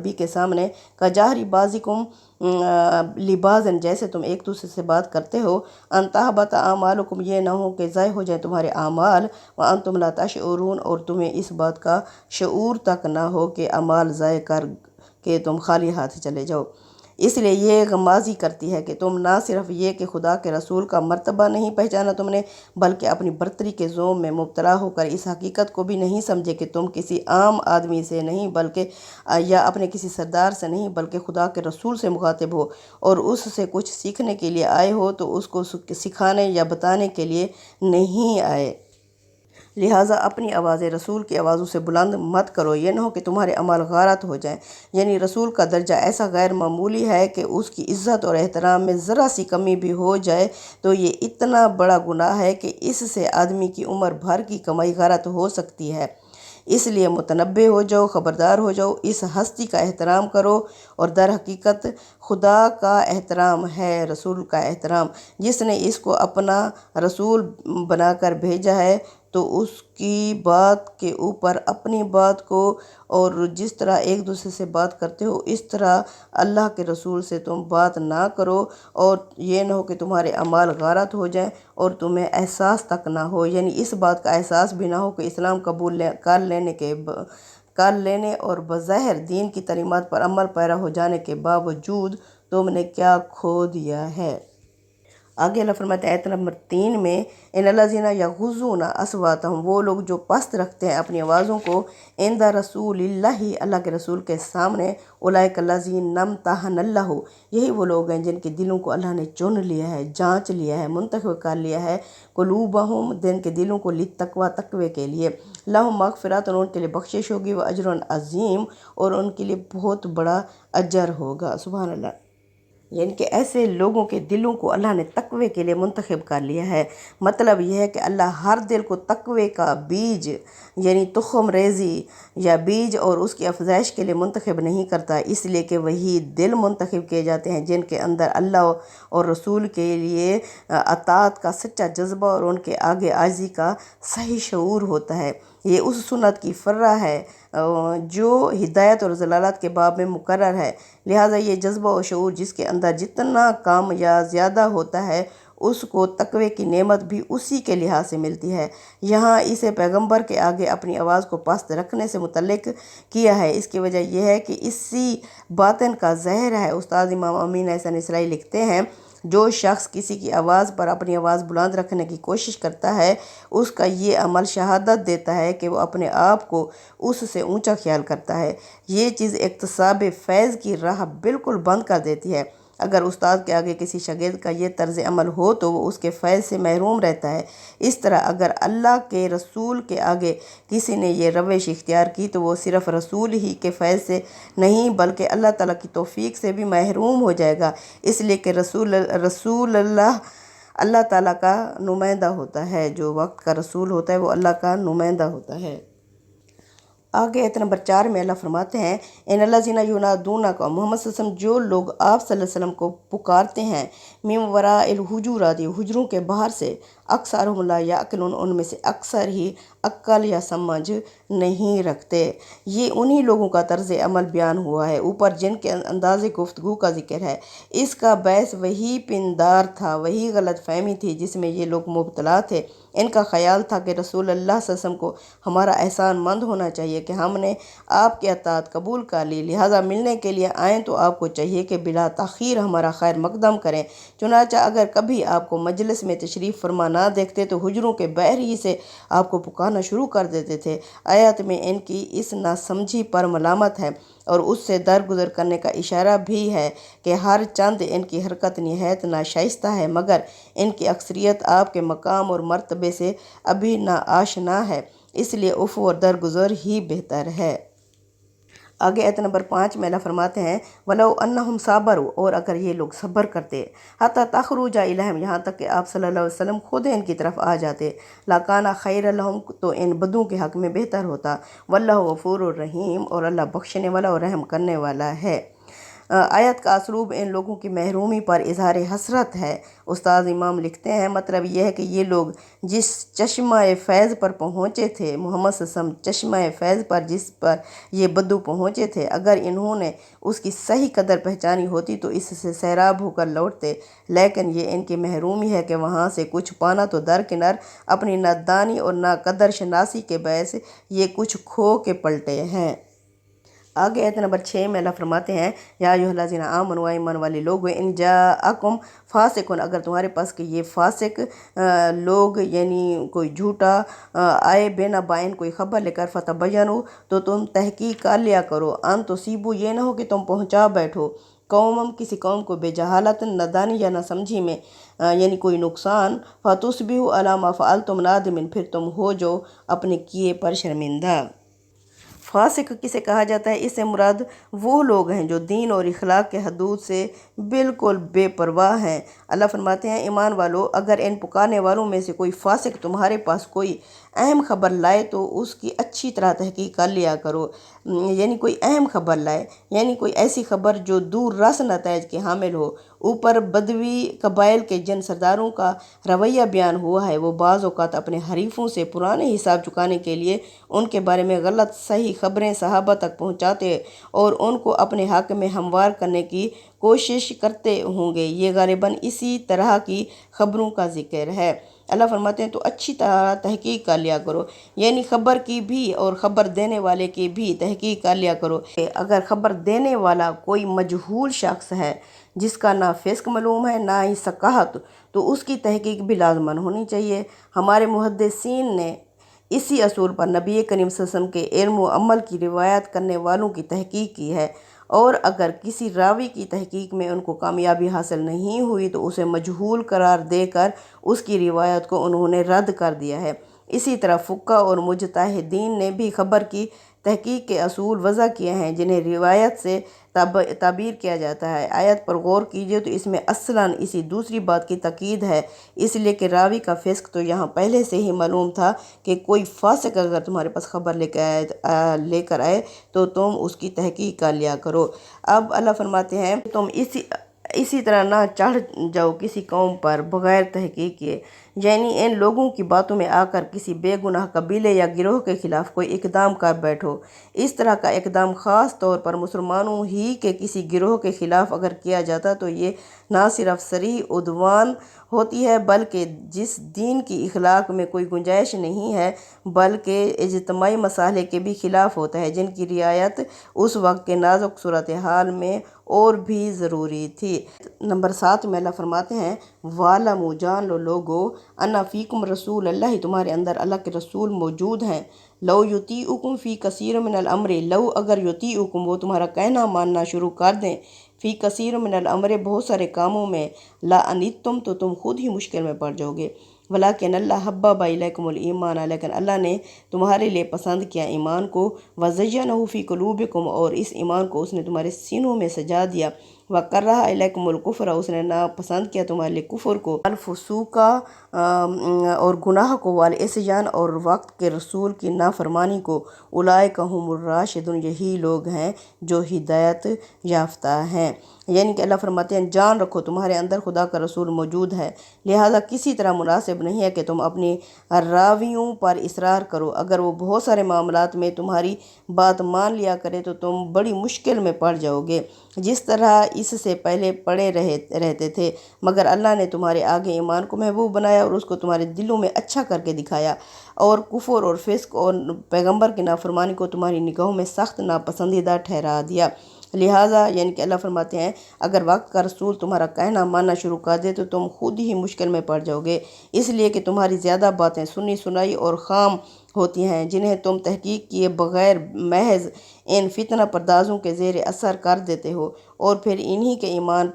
نبی کے سامنے کجاہری بازکم لبازن، جیسے تم ایک دوسرے سے بات کرتے ہو، ان تحبط اعمالکم، یہ نہ ہو کہ ضائع ہو جائیں تمہارے اعمال، وانتم لا تشعرون، اور تمہیں اس بات کا شعور تک نہ ہو کہ اعمال ضائع کر کے تم خالی ہاتھ چلے جاؤ۔ اس لیے یہ غمازی کرتی ہے کہ تم نہ صرف یہ کہ خدا کے رسول کا مرتبہ نہیں پہچانا تم نے، بلکہ اپنی برتری کے زوم میں مبتلا ہو کر اس حقیقت کو بھی نہیں سمجھے کہ تم کسی عام آدمی سے نہیں بلکہ یا اپنے کسی سردار سے نہیں بلکہ خدا کے رسول سے مخاطب ہو، اور اس سے کچھ سیکھنے کے لیے آئے ہو، تو اس کو سکھانے یا بتانے کے لیے نہیں آئے۔ لہٰذا اپنی آوازیں رسول کی آوازوں سے بلند مت کرو، یہ نہ ہو کہ تمہارے اعمال غارت ہو جائیں۔ یعنی رسول کا درجہ ایسا غیر معمولی ہے کہ اس کی عزت اور احترام میں ذرا سی کمی بھی ہو جائے تو یہ اتنا بڑا گناہ ہے کہ اس سے آدمی کی عمر بھر کی کمائی غارت ہو سکتی ہے۔ اس لیے متنبہ ہو جاؤ، خبردار ہو جاؤ، اس ہستی کا احترام کرو، اور در حقیقت خدا کا احترام ہے رسول کا احترام۔ جس نے اس کو اپنا رسول بنا کر بھیجا ہے تو اس کی بات کے اوپر اپنی بات کو، اور جس طرح ایک دوسرے سے بات کرتے ہو اس طرح اللہ کے رسول سے تم بات نہ کرو، اور یہ نہ ہو کہ تمہارے اعمال غارت ہو جائیں اور تمہیں احساس تک نہ ہو، یعنی اس بات کا احساس بھی نہ ہو کہ اسلام قبول کر لینے اور بظاہر دین کی تعلیمات پر عمل پیرا ہو جانے کے باوجود تم نے کیا کھو دیا ہے۔ آگے اللہ فرماتے ہیں آیت نمبر 3 میں، ان الذین یغضون اصواتہم، وہ لوگ جو پست رکھتے ہیں اپنی آوازوں کو، عند رسول اللہ، اللہ کے رسول کے سامنے، اولئک الذین امتحن اللہ، یہی وہ لوگ ہیں جن کے دلوں کو اللہ نے چن لیا ہے، جانچ لیا ہے، منتخب کر لیا ہے، قلوبہم، جن کے دلوں کو للتقوی، تقوی کے لیے، لہم مغفرۃ، ان کے لیے بخشش ہوگی، و اجر عظیم، اور ان کے لیے بہت بڑا اجر ہوگا۔ سبحان اللہ۔ یعنی کہ ایسے لوگوں کے دلوں کو اللہ نے تقوی کے لیے منتخب کر لیا ہے۔ مطلب یہ ہے کہ اللہ ہر دل کو تقوی کا بیج، یعنی تخم ریزی یا بیج اور اس کی افزائش کے لیے منتخب نہیں کرتا، اس لیے کہ وہی دل منتخب کیے جاتے ہیں جن کے اندر اللہ اور رسول کے لیے اطاعت کا سچا جذبہ اور ان کے آگے عاجزی کا صحیح شعور ہوتا ہے۔ یہ اس سنت کی فرع ہے جو ہدایت اور ضلالت کے باب میں مقرر ہے، لہٰذا یہ جذبہ و شعور جس کے اندر جتنا کم یا زیادہ ہوتا ہے اس کو تقوی کی نعمت بھی اسی کے لحاظ سے ملتی ہے۔ یہاں اسے پیغمبر کے آگے اپنی آواز کو پست رکھنے سے متعلق کیا ہے، اس کی وجہ یہ ہے کہ اسی باطن کا ظاہر ہے۔ استاد امام امین احسن اسرائی لکھتے ہیں، جو شخص کسی کی آواز پر اپنی آواز بلند رکھنے کی کوشش کرتا ہے، اس کا یہ عمل شہادت دیتا ہے کہ وہ اپنے آپ کو اس سے اونچا خیال کرتا ہے۔ یہ چیز اکتساب فیض کی راہ بالکل بند کر دیتی ہے۔ اگر استاد کے آگے کسی شاگرد کا یہ طرز عمل ہو تو وہ اس کے فیض سے محروم رہتا ہے۔ اس طرح اگر اللہ کے رسول کے آگے کسی نے یہ روش اختیار کی تو وہ صرف رسول ہی کے فیض سے نہیں بلکہ اللہ تعالیٰ کی توفیق سے بھی محروم ہو جائے گا، اس لیے کہ رسول اللہ تعالیٰ کا نمائندہ ہوتا ہے، جو وقت کا رسول ہوتا ہے وہ اللہ کا نمائندہ ہوتا ہے۔ آگے آیت نمبر 4 میں اللہ فرماتے ہیں، ان الذین ینادونک، محمد صلی اللہ علیہ وسلم، جو لوگ آپ صلی اللہ علیہ وسلم کو پکارتے ہیں، من وراء الحجرات، حجروں کے باہر سے، اکثرهم لا یعقلون، ان میں سے اکثر ہی عقل یا سمجھ نہیں رکھتے۔ یہ انہی لوگوں کا طرز عمل بیان ہوا ہے اوپر جن کے انداز گفتگو کا ذکر ہے۔ اس کا باعث وہی پندار تھا، وہی غلط فہمی تھی جس میں یہ لوگ مبتلا تھے۔ ان کا خیال تھا کہ رسول اللہ صلی اللہ علیہ وسلم کو ہمارا احسان مند ہونا چاہیے کہ ہم نے آپ کی اطاعت قبول کر لی، لہٰذا ملنے کے لیے آئیں تو آپ کو چاہیے کہ بلا تاخیر ہمارا خیر مقدم کریں۔ چنانچہ اگر کبھی آپ کو مجلس میں تشریف فرما نہ دیکھتے تو حجروں کے باہر ہی سے آپ کو پکارنا شروع کر دیتے تھے۔ آیت میں ان کی اس ناسمجھی پر ملامت ہے اور اس سے درگزر کرنے کا اشارہ بھی ہے کہ ہر چند ان کی حرکت نہایت ناشائستہ ہے، مگر ان کی اکثریت آپ کے مقام اور مرتبے سے ابھی ناآشنا ہے، اس لیے عفو اور درگزر ہی بہتر ہے۔ آگے آیت نمبر 5 میں اللہ فرماتے ہیں، وَلَوْ أَنَّهُمْ صَبَرُوا، اور اگر یہ لوگ صبر کرتے، حَتَّى تَخْرُجَ إِلَيْهِمْ، یہاں تک کہ آپ صلی اللہ علیہ وسلم خود ان کی طرف آ جاتے، لَكَانَ خَيْرًا لَهُمْ، تو ان بدوں کے حق میں بہتر ہوتا، وَاللَّهُ غَفُورٌ رَحِيمٌ، اور اللہ بخشنے والا اور رحم کرنے والا ہے۔ آیت کا اسلوب ان لوگوں کی محرومی پر اظہار حسرت ہے۔ استاد امام لکھتے ہیں مطلب یہ ہے کہ یہ لوگ جس چشمہ فیض پر پہنچے تھے، محمد صلی اللہ علیہ وسلم چشمہ فیض پر جس پر یہ بدو پہنچے تھے، اگر انہوں نے اس کی صحیح قدر پہچانی ہوتی تو اس سے سیراب ہو کر لوٹتے، لیکن یہ ان کی محرومی ہے کہ وہاں سے کچھ پانا تو درکنار، اپنی نادانی اور ناقدر شناسی کے باعث یہ کچھ کھو کے پلٹے ہیں۔ آگے آیت نمبر 6 میں اللہ فرماتے ہیں یا ایھا الذین آمنوا ایمان والے لوگ ان جاءکم فاسق، اگر تمہارے پاس کہ یہ فاسق لوگ یعنی کوئی جھوٹا آئے بینا بائن کوئی خبر لے کر فتبینوا، تو تم تحقیق کر لیا کرو، ان تصیبوا یہ نہ ہو کہ تم پہنچا بیٹھو، قوم کسی قوم کو بے جہالت نادانی یا نہ سمجھی میں یعنی کوئی نقصان، فتصبحوا علی ما فعلتم نادمین، پھر تم ہو جو اپنے کیے پر شرمندہ۔ فاسق کسے کہا جاتا ہے؟ اس سے مراد وہ لوگ ہیں جو دین اور اخلاق کے حدود سے بالکل بے پرواہ ہیں۔ اللہ فرماتے ہیں ایمان والو، اگر ان پکارنے والوں میں سے کوئی فاسق تمہارے پاس کوئی اہم خبر لائے تو اس کی اچھی طرح تحقیق کر لیا کرو، یعنی کوئی اہم خبر لائے، یعنی کوئی ایسی خبر جو دور رس نتائج کے حامل ہو۔ اوپر بدوی قبائل کے جن سرداروں کا رویہ بیان ہوا ہے، وہ بعض اوقات اپنے حریفوں سے پرانے حساب چکانے کے لیے ان کے بارے میں غلط صحیح خبریں صحابہ تک پہنچاتے اور ان کو اپنے حق میں ہموار کرنے کی کوشش کرتے ہوں گے۔ یہ غالباً اسی طرح کی خبروں کا ذکر ہے۔ اللہ فرماتے ہیں تو اچھی طرح تحقیق کر لیا کرو، یعنی خبر کی بھی اور خبر دینے والے کی بھی تحقیق کر لیا کرو۔ اگر خبر دینے والا کوئی مجہول شخص ہے جس کا نہ فسق معلوم ہے نہ ہی ثقافت، تو اس کی تحقیق بھی لازماً ہونی چاہیے۔ ہمارے محدثین نے اسی اصول پر نبی کریم صلی اللہ علیہ وسلم کے علم و عمل کی روایت کرنے والوں کی تحقیق کی ہے، اور اگر کسی راوی کی تحقیق میں ان کو کامیابی حاصل نہیں ہوئی تو اسے مجہول قرار دے کر اس کی روایت کو انہوں نے رد کر دیا ہے۔ اسی طرح فقہ اور مجتہدین نے بھی خبر کی تحقیق کے اصول وضع کیے ہیں جنہیں روایت سے تعبیر کیا جاتا ہے۔ آیت پر غور کیجئے تو اس میں اصلاً اسی دوسری بات کی تاکید ہے، اس لیے کہ راوی کا فسق تو یہاں پہلے سے ہی معلوم تھا کہ کوئی فاسق اگر تمہارے پاس خبر لے کر آئے تو تم اس کی تحقیق کر لیا کرو۔ اب اللہ فرماتے ہیں تم اسی طرح نہ چڑھ جاؤ کسی قوم پر بغیر تحقیق کیے، یعنی ان لوگوں کی باتوں میں آ کر کسی بے گناہ قبیلے یا گروہ کے خلاف کوئی اقدام کر بیٹھو۔ اس طرح کا اقدام خاص طور پر مسلمانوں ہی کے کسی گروہ کے خلاف اگر کیا جاتا تو یہ نہ صرف صریح عدوان ہوتی ہے بلکہ جس دین کی اخلاق میں کوئی گنجائش نہیں ہے بلکہ اجتماعی مصالحے کے بھی خلاف ہوتا ہے، جن کی رعایت اس وقت کے نازک صورتحال میں اور بھی ضروری تھی۔ نمبر 7 میں اللہ فرماتے ہیں وَاعْلَمُوا جان لو لوگو اَنَّ فِیکُم رسول اللہ، تمہارے اندر اللہ کے رسول موجود ہیں، لو یطیعکم فی کثیر من الامر، لو اگر یطیعکم وہ تمہارا کہنا ماننا شروع کر دیں، فی کثیر من الامر بہت سارے کاموں میں، لعنتم تو تم خود ہی مشکل میں پڑ جاؤ گے، ولیکن اللہ حبب الیکم الایمان، لیکن اللہ نے تمہارے لیے پسند کیا ایمان کو، وزینہ فی قلوبکم اور اس ایمان کو اس نے تمہارے سینوں میں سجا دیا، وکرہ الیکم الکفر اس نے ناپسند کیا تمہارے لیے کفر کو، الفسوق اور گناہ کو، والعصیان اور وقت کے رسول کی نافرمانی کو، اولئک ھم الراشدون یہی لوگ ہیں جو ہدایت یافتہ ہیں۔ یعنی کہ اللہ فرماتے ہیں جان رکھو تمہارے اندر خدا کا رسول موجود ہے، لہذا کسی طرح مناسب نہیں ہے کہ تم اپنی راویوں پر اصرار کرو، اگر وہ بہت سارے معاملات میں تمہاری بات مان لیا کرے تو تم بڑی مشکل میں پڑ جاؤ گے، جس طرح اس سے پہلے پڑے رہتے تھے، مگر اللہ نے تمہارے آگے ایمان کو محبوب بنایا اور اس کو تمہارے دلوں میں اچھا کر کے دکھایا، اور کفر اور فسق اور پیغمبر کی نافرمانی کو تمہاری نگاہوں میں سخت ناپسندیدہ ٹھہرا دیا، لہٰذا یعنی کہ اللہ فرماتے ہیں اگر وقت کا رسول تمہارا کہنا ماننا شروع کر دے تو تم خود ہی مشکل میں پڑ جاؤ گے، اس لیے کہ تمہاری زیادہ باتیں سنی سنائی اور خام ہوتی ہیں جنہیں تم تحقیق کیے بغیر محض ان فتنہ پردازوں کے زیر اثر کر دیتے ہو، اور پھر انہی کے ایمان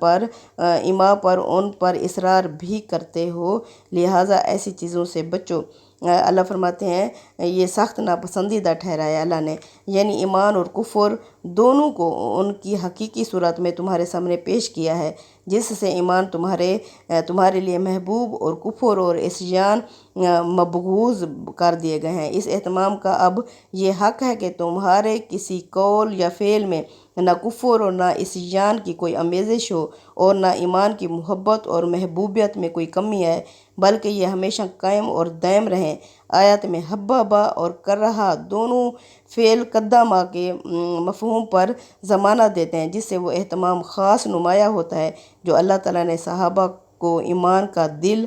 پر ان پر اصرار بھی کرتے ہو، لہٰذا ایسی چیزوں سے بچو۔ اللہ فرماتے ہیں یہ سخت ناپسندیدہ ٹھہرایا اللہ نے، یعنی ایمان اور کفر دونوں کو ان کی حقیقی صورت میں تمہارے سامنے پیش کیا ہے، جس سے ایمان تمہارے لیے محبوب اور کفر اور عصیان مبغوض کر دیے گئے ہیں۔ اس اہتمام کا اب یہ حق ہے کہ تمہارے کسی قول یا فعل میں نہ کفر اور نہ عصیان کی کوئی آمیزش ہو اور نہ ایمان کی محبت اور محبوبیت میں کوئی کمی آئے، بلکہ یہ ہمیشہ قائم اور دائم رہیں۔ آیات میں حببہ اور کرہا دونوں فعل قدامہ کے مفہوم پر ضمانت دیتے ہیں، جس سے وہ اہتمام خاص نمایاں ہوتا ہے جو اللہ تعالیٰ نے صحابہ کو ایمان کا دل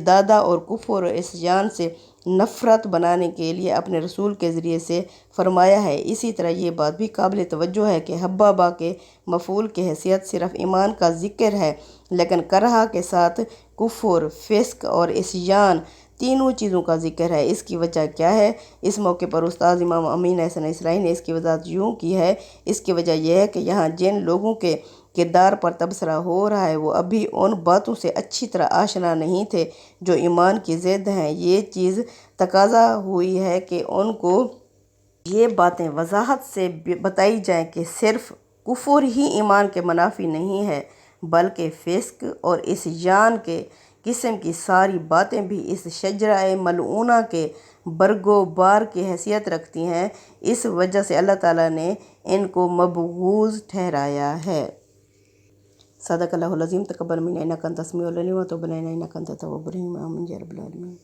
دادا اور کفر اور عصیان سے نفرت بنانے کے لیے اپنے رسول کے ذریعے سے فرمایا ہے۔ اسی طرح یہ بات بھی قابل توجہ ہے کہ حببہ کے مفعول کی حیثیت صرف ایمان کا ذکر ہے، لیکن کرہا کے ساتھ کفر، فسق اور عصیان تینوں چیزوں کا ذکر ہے۔ اس کی وجہ کیا ہے؟ اس موقع پر استاد امام امین احسن اسرائیلی نے اس کی وضاحت یوں کی ہے: اس کی وجہ یہ ہے کہ یہاں جن لوگوں کے کردار پر تبصرہ ہو رہا ہے وہ ابھی ان باتوں سے اچھی طرح آشنا نہیں تھے جو ایمان کی ضد ہیں۔ یہ چیز تقاضا ہوئی ہے کہ ان کو یہ باتیں وضاحت سے بتائی جائیں کہ صرف کفر ہی ایمان کے منافی نہیں ہے، بلکہ فسق اور عصیان کے قسم کی ساری باتیں بھی اس شجرہ ملعونہ کے برگ و بار کی حیثیت رکھتی ہیں۔ اس وجہ سے اللہ تعالیٰ نے ان کو مبغوض ٹھہرایا ہے۔ صدق اللہ العظیم۔ تقبل منا انک انت السمیع العلیم وتب علینا انک انت التواب الرحیم۔ آمین یا رب العالمین۔